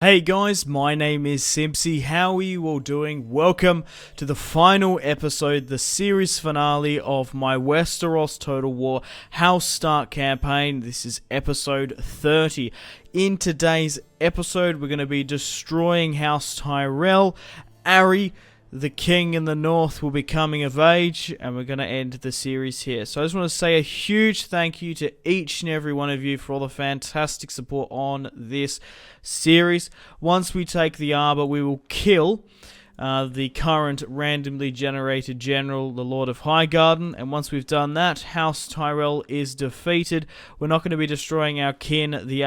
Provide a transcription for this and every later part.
Hey guys, my name is Simpzy. How are you all doing? Welcome to the final episode, the series finale of my Westeros Total War House Stark campaign. This is episode 30. In today's episode, we're going to be destroying House Tyrell. Arry, the king in the north, will be coming of age, and we're going to end the series here. So I just want to say a huge thank you to each and every one of you for all the fantastic support on this series. Once we take the Arbor, we will kill the current randomly generated general, the Lord of Highgarden, and once we've done that, House Tyrell is defeated. We're not going to be destroying our kin, the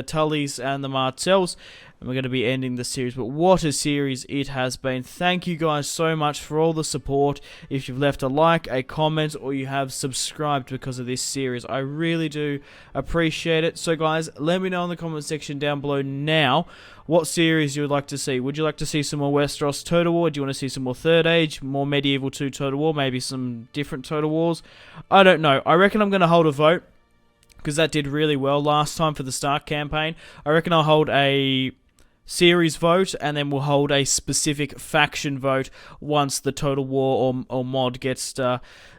Tullys and the Martells, and we're going to be ending the series. But what a series it has been. Thank you guys so much for all the support. If you've left a like, a comment, or you have subscribed because of this series, I really do appreciate it. So guys, let me know in the comment section down below now what series you would like to see. Would you like to see some more Westeros Total War? Do you want to see some more Third Age, more Medieval 2 Total War, maybe some different Total Wars? I don't know. I reckon I'm going to hold a vote, because that did really well last time for the Stark campaign. I reckon I'll hold a series vote, and then we'll hold a specific faction vote once the Total War or mod gets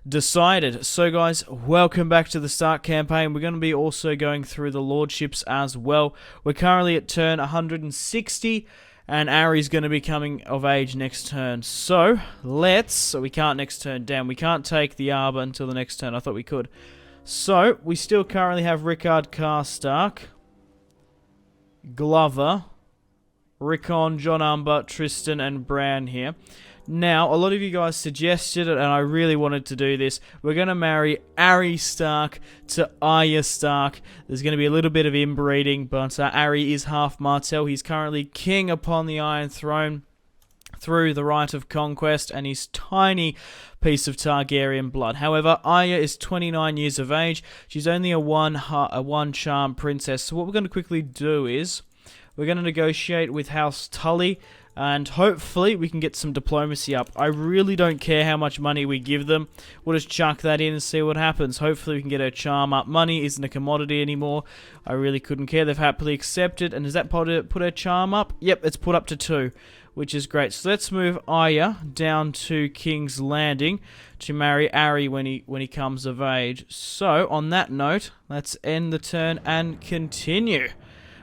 decided. So guys, welcome back to the Stark campaign. We're going to be also going through the lordships as well. We're currently at turn 160, and Arry's going to be coming of age next turn. So we can't next turn, damn, we can't take the Arbor until the next turn. I thought we could. So we still currently have Rickard Karstark, Glover, Rickon, John Umber, Tristan, and Bran here. Now, a lot of you guys suggested it, and I really wanted to do this. We're going to marry Arry Stark to Arya Stark. There's going to be a little bit of inbreeding, but Arry is half Martell. He's currently king upon the Iron Throne through the right of conquest, and his tiny piece of Targaryen blood. However, Arya is 29 years of age. She's only a one charm princess. So what we're going to quickly do is we're going to negotiate with House Tully, and hopefully we can get some diplomacy up. I really don't care how much money we give them. We'll just chuck that in and see what happens. Hopefully we can get our charm up. Money isn't a commodity anymore. I really couldn't care. They've happily accepted. And does that put our charm up? Yep, it's put up to 2, which is great. So let's move Arya down to King's Landing to marry Arry when he comes of age. So on that note, let's end the turn and continue.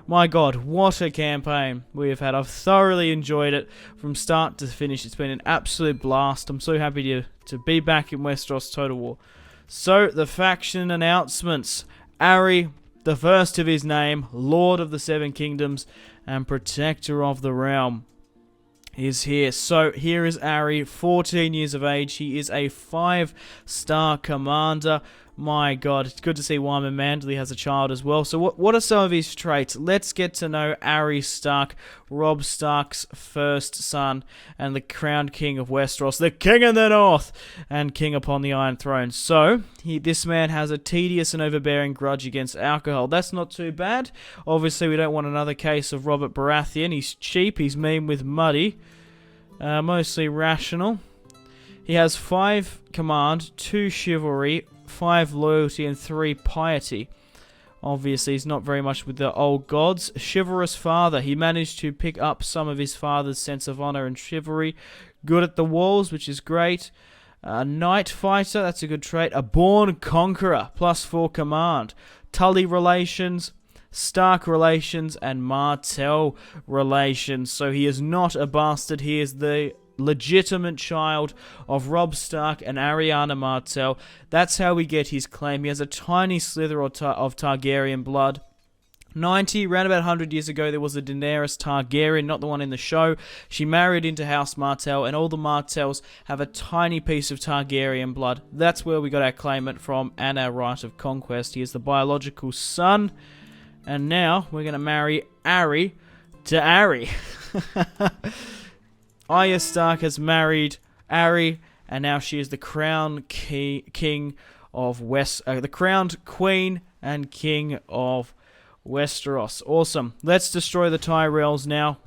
My god, what a campaign we have had. I've thoroughly enjoyed it from start to finish. It's been an absolute blast. I'm so happy to be back in Westeros Total War. So, the faction announcements. Arry, the first of his name, Lord of the Seven Kingdoms and Protector of the Realm, is here. So here is Arry, 14 years of age. He is a 5-star commander. My god, it's good to see Wyman Manderley has a child as well. So what are some of his traits? Let's get to know Arry Stark, Robb Stark's first son, and the crowned king of Westeros, the king in the north, and king upon the Iron Throne. So, this man has a tedious and overbearing grudge against alcohol. That's not too bad. Obviously, we don't want another case of Robert Baratheon. He's cheap, he's mean with muddy. Mostly rational. He has 5 command, 2 chivalry, 5 loyalty, and 3 piety. Obviously, he's not very much with the old gods. Chivalrous father. He managed to pick up some of his father's sense of honor and chivalry. Good at the walls, which is great. Knight fighter. That's a good trait. A born conqueror. +4 command. Tully relations, Stark relations, and Martell relations. So he is not a bastard. He is the legitimate child of Robb Stark and Arianna Martell. That's how we get his claim. He has a tiny slither of Targaryen blood. 90, around about 100 years ago, there was a Daenerys Targaryen, not the one in the show. She married into House Martell, and all the Martells have a tiny piece of Targaryen blood. That's where we got our claimant from and our right of conquest. He is the biological son. And now we're going to marry Arry to Arry. Arya Stark has married Arry, and now she is the crowned king of the crowned queen and king of Westeros. Awesome. Let's destroy the Tyrells now.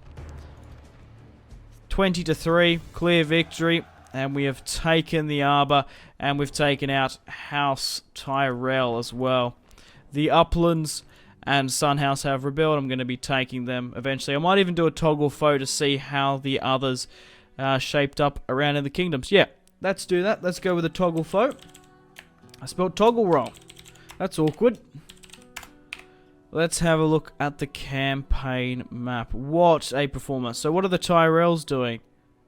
20-3, clear victory, and we have taken the Arbor, and we've taken out House Tyrell as well. The Uplands and Sun House have rebelled. I'm going to be taking them eventually. I might even do a toggle photo to see how the others shaped up around in the kingdoms. Yeah, let's do that. Let's go with a toggle photo. I spelled toggle wrong. That's awkward. Let's have a look at the campaign map. What a performance. So what are the Tyrells doing?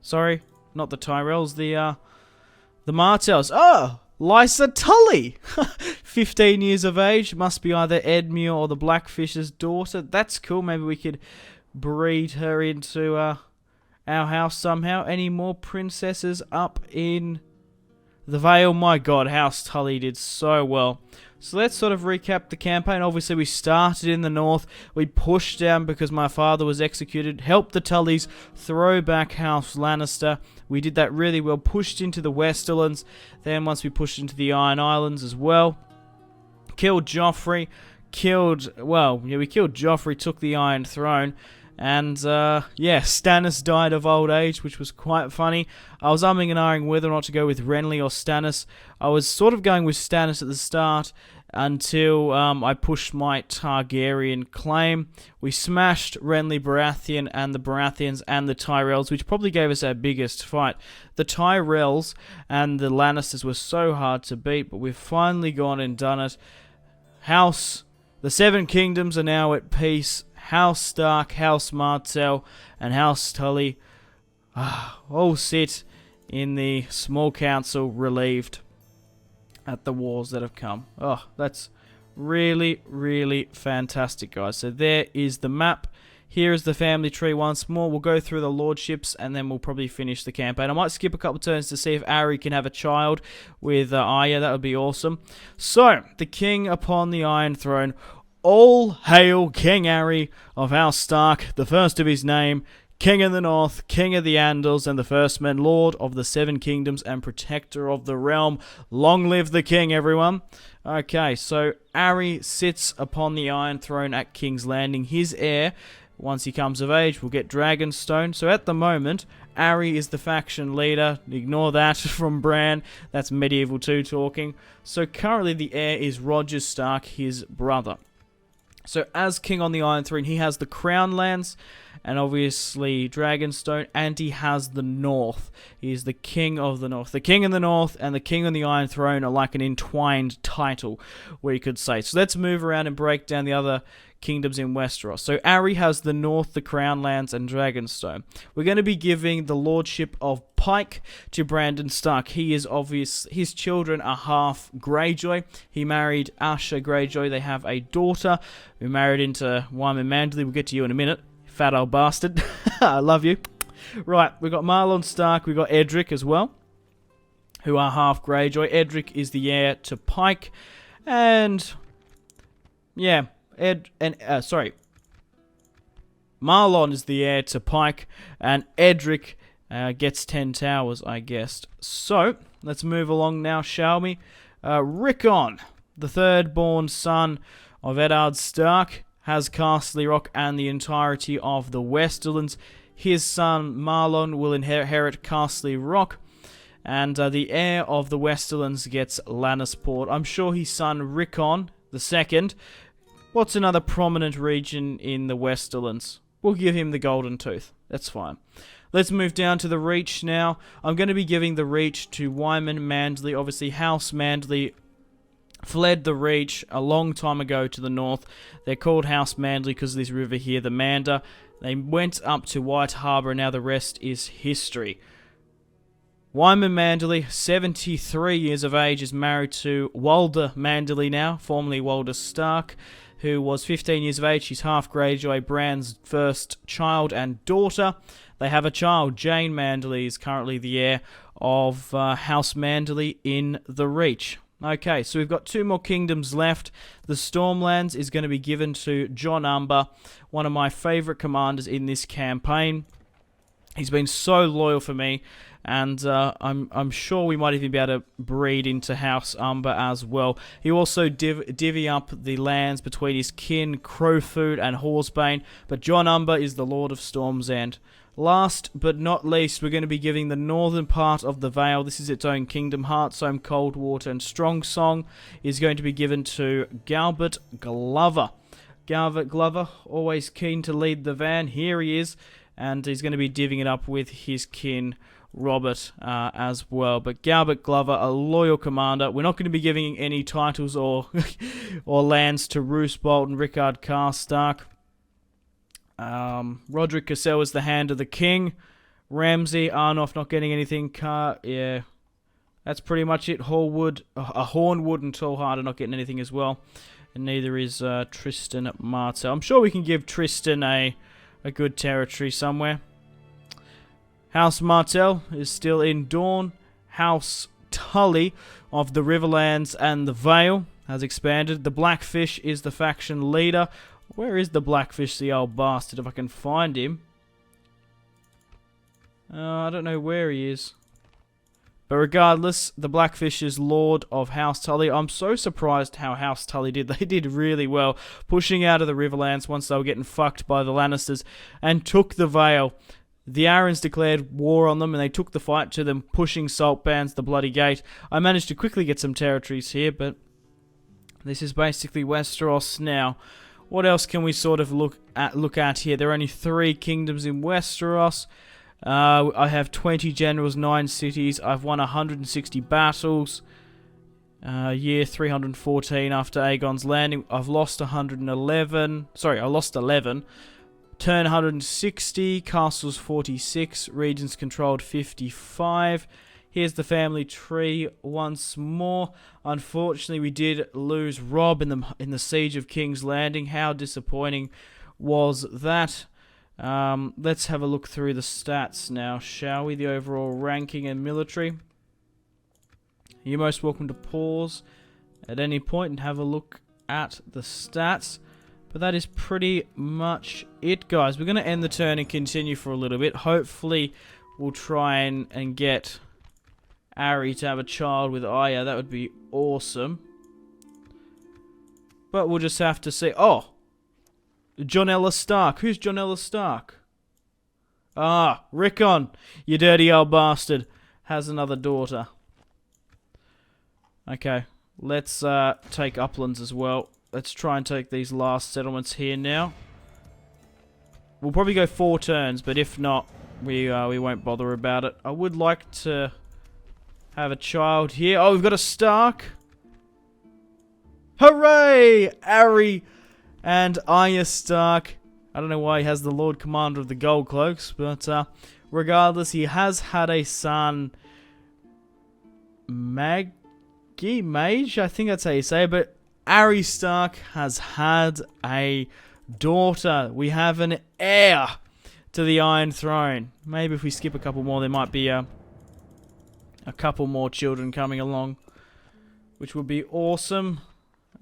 Sorry, not the Tyrells, the Martells. Oh, Lysa Tully. 15 years of age. Must be either Edmure or the Blackfish's daughter. That's cool. Maybe we could breed her into our house somehow. Any more princesses up in the Vale? My god, House Tully did so well. So let's sort of recap the campaign. Obviously, we started in the north. We pushed down because my father was executed. Helped the Tullys throw back House Lannister. We did that really well. Pushed into the Westerlands. Then once we pushed into the Iron Islands as well. Killed Joffrey. We killed Joffrey, took the Iron Throne. And, yeah, Stannis died of old age, which was quite funny. I was umming and ahhing whether or not to go with Renly or Stannis. I was sort of going with Stannis at the start until I pushed my Targaryen claim. We smashed Renly Baratheon and the Baratheons and the Tyrells, which probably gave us our biggest fight. The Tyrells and the Lannisters were so hard to beat, but we've finally gone and done it. The Seven Kingdoms are now at peace. House Stark, House Martell, and House Tully all sit in the small council relieved at the wars that have come. Oh, that's really, really fantastic, guys. So there is the map. Here is the family tree once more. We'll go through the lordships and then we'll probably finish the campaign. I might skip a couple turns to see if Arya can have a child with Arya. That would be awesome. So, the king upon the Iron Throne. All hail King Arry of House Stark, the first of his name, King of the North, King of the Andals, and the First Men, Lord of the Seven Kingdoms, and Protector of the Realm. Long live the King, everyone. Okay, so Arry sits upon the Iron Throne at King's Landing. His heir, once he comes of age, will get Dragonstone. So at the moment, Arry is the faction leader. Ignore that from Bran. That's Medieval 2 talking. So currently the heir is Roger Stark, his brother. So as king on the Iron Throne, he has the Crown Lands and obviously Dragonstone, and he has the North. He is the king of the North. The king in the North and the king on the Iron Throne are like an entwined title, we could say. So let's move around and break down the other kingdoms in Westeros. So Arry has the North, the Crown Lands, and Dragonstone. We're going to be giving the lordship of Pike to Brandon Stark. He is obvious. His children are half Greyjoy. He married Asha Greyjoy. They have a daughter who married into Wyman Manderly. We'll get to you in a minute, fat old bastard. I love you. Right, we've got Marlon Stark. We've got Edric as well, who are half Greyjoy. Edric is the heir to Pike, and yeah. Marlon is the heir to Pike, and Edric gets 10 towers, I guess. So, let's move along now, shall we? Rickon, the third-born son of Eddard Stark, has Castle Rock and the entirety of the Westerlands. His son, Marlon, will inherit Castle Rock, and the heir of the Westerlands gets Lannisport. I'm sure his son, Rickon the second. What's another prominent region in the Westerlands? We'll give him the Golden Tooth. That's fine. Let's move down to the Reach now. I'm going to be giving the Reach to Wyman Manderly. Obviously, House Manderly fled the Reach a long time ago to the north. They're called House Manderly because of this river here, the Mander. They went up to White Harbour, and now the rest is history. Wyman Manderly, 73 years of age, is married to Walder Manderly now, formerly Walder Stark, who was 15 years of age. She's half Greyjoy, Bran's first child and daughter. They have a child. Jane Manderly is currently the heir of House Manderly in the Reach. Okay, so we've got two more kingdoms left. The Stormlands is going to be given to Jon Umber, one of my favourite commanders in this campaign. He's been so loyal for me, and I'm sure we might even be able to breed into House Umber as well. He also divvy up the lands between his kin, Crowfoot and Horsebane, but Jon Umber is the Lord of Storm's End. Last but not least, we're going to be giving the northern part of the Vale. This is its own kingdom. Heartsome, Coldwater, and Strongsong is going to be given to Galbert Glover. Galvert Glover, always keen to lead the van. Here he is, and he's going to be divvying it up with his kin, Robert, as well. But Galbert Glover, a loyal commander. We're not going to be giving any titles or or lands to Roose Bolt and Rickard Karstark. Roderick Cassell is the hand of the king. Ramsay Arnoff not getting anything. Yeah, that's pretty much it. Hornwood and Tallharder not getting anything as well. And neither is Tristan Martell. I'm sure we can give Tristan a good territory somewhere. House Martell is still in Dawn. House Tully of the Riverlands and the Vale has expanded. The Blackfish is the faction leader. Where is the Blackfish, the old bastard, if I can find him? I don't know where he is. But regardless, the Blackfish is Lord of House Tully. I'm so surprised how House Tully did. They did really well, pushing out of the Riverlands once they were getting fucked by the Lannisters, and took the Vale. The Arryns declared war on them, and they took the fight to them, pushing Saltbands, the Bloody Gate. I managed to quickly get some territories here, but this is basically Westeros now. What else can we sort of look at here? There are only 3 kingdoms in Westeros. I have 20 generals, 9 cities. I've won 160 battles. Year 314 after Aegon's landing. I've lost 111. Sorry, I lost 11. Turn 160. Castles 46. Regions controlled 55. Here's the family tree once more. Unfortunately, we did lose Robb in the Siege of King's Landing. How disappointing was that? Let's have a look through the stats now, shall we? The overall ranking and military. You're most welcome to pause at any point and have a look at the stats. But that is pretty much it, guys. We're going to end the turn and continue for a little bit. Hopefully, we'll try and get Arry to have a child with Arya. That would be awesome. But we'll just have to see. Oh! Jonella Stark. Who's Jonella Stark? Ah, Rickon, you dirty old bastard, has another daughter. Okay, let's take Uplands as well. Let's try and take these last settlements here now. We'll probably go 4 turns, but if not, we won't bother about it. I would like to have a child here. Oh, we've got a Stark. Hooray! Arry and Arya Stark. I don't know why he has the Lord Commander of the Gold Cloaks, but regardless, he has had a son, Mage, I think that's how you say it, but Arya Stark has had a daughter. We have an heir to the Iron Throne. Maybe if we skip a couple more, there might be a couple more children coming along, which would be awesome.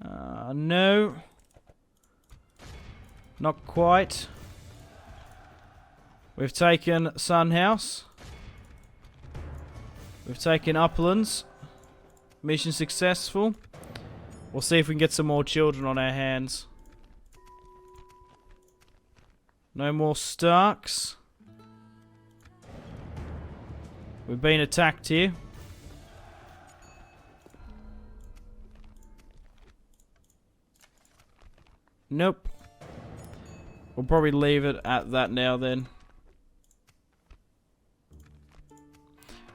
No. Not quite. We've taken Sun House. We've taken Uplands. Mission successful. We'll see if we can get some more children on our hands. No more Starks. We've been attacked here. Nope. We'll probably leave it at that now then.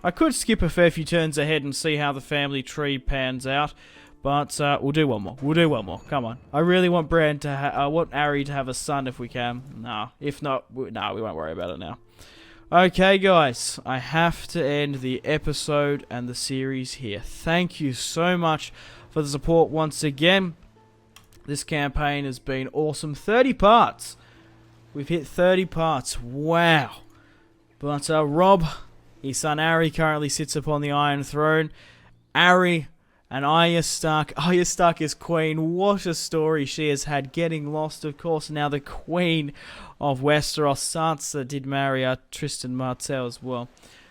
I could skip a fair few turns ahead and see how the family tree pans out, but we'll do one more. We'll do one more. Come on. I really want Bran to I want Arry to have a son if we can. Nah, if not, we won't worry about it now. Okay, guys, I have to end the episode and the series here. Thank you so much for the support once again. This campaign has been awesome. 30 parts. We've hit 30 parts. Wow. But Robb, his son Arry, currently sits upon the Iron Throne. Arry and Arya Stark. Arya Stark is queen. What a story she has had. Getting lost, of course. Now the queen of Westeros. Sansa did marry Tristan Martell as well.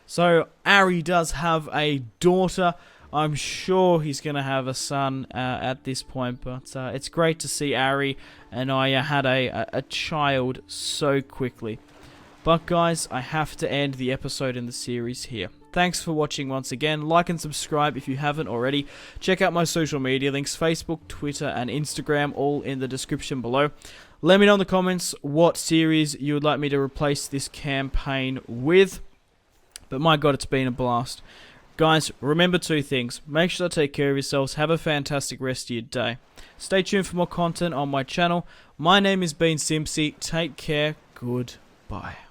So Arry does have a daughter. I'm sure he's going to have a son at this point, but it's great to see Arry and Arya had a child so quickly. But guys, I have to end the episode in the series here. Thanks for watching once again. Like and subscribe if you haven't already. Check out my social media links, Facebook, Twitter, and Instagram, all in the description below. Let me know in the comments what series you would like me to replace this campaign with. But my god, it's been a blast. Guys, remember 2 things. Make sure to take care of yourselves. Have a fantastic rest of your day. Stay tuned for more content on my channel. My name has been Simpzy. Take care. Goodbye.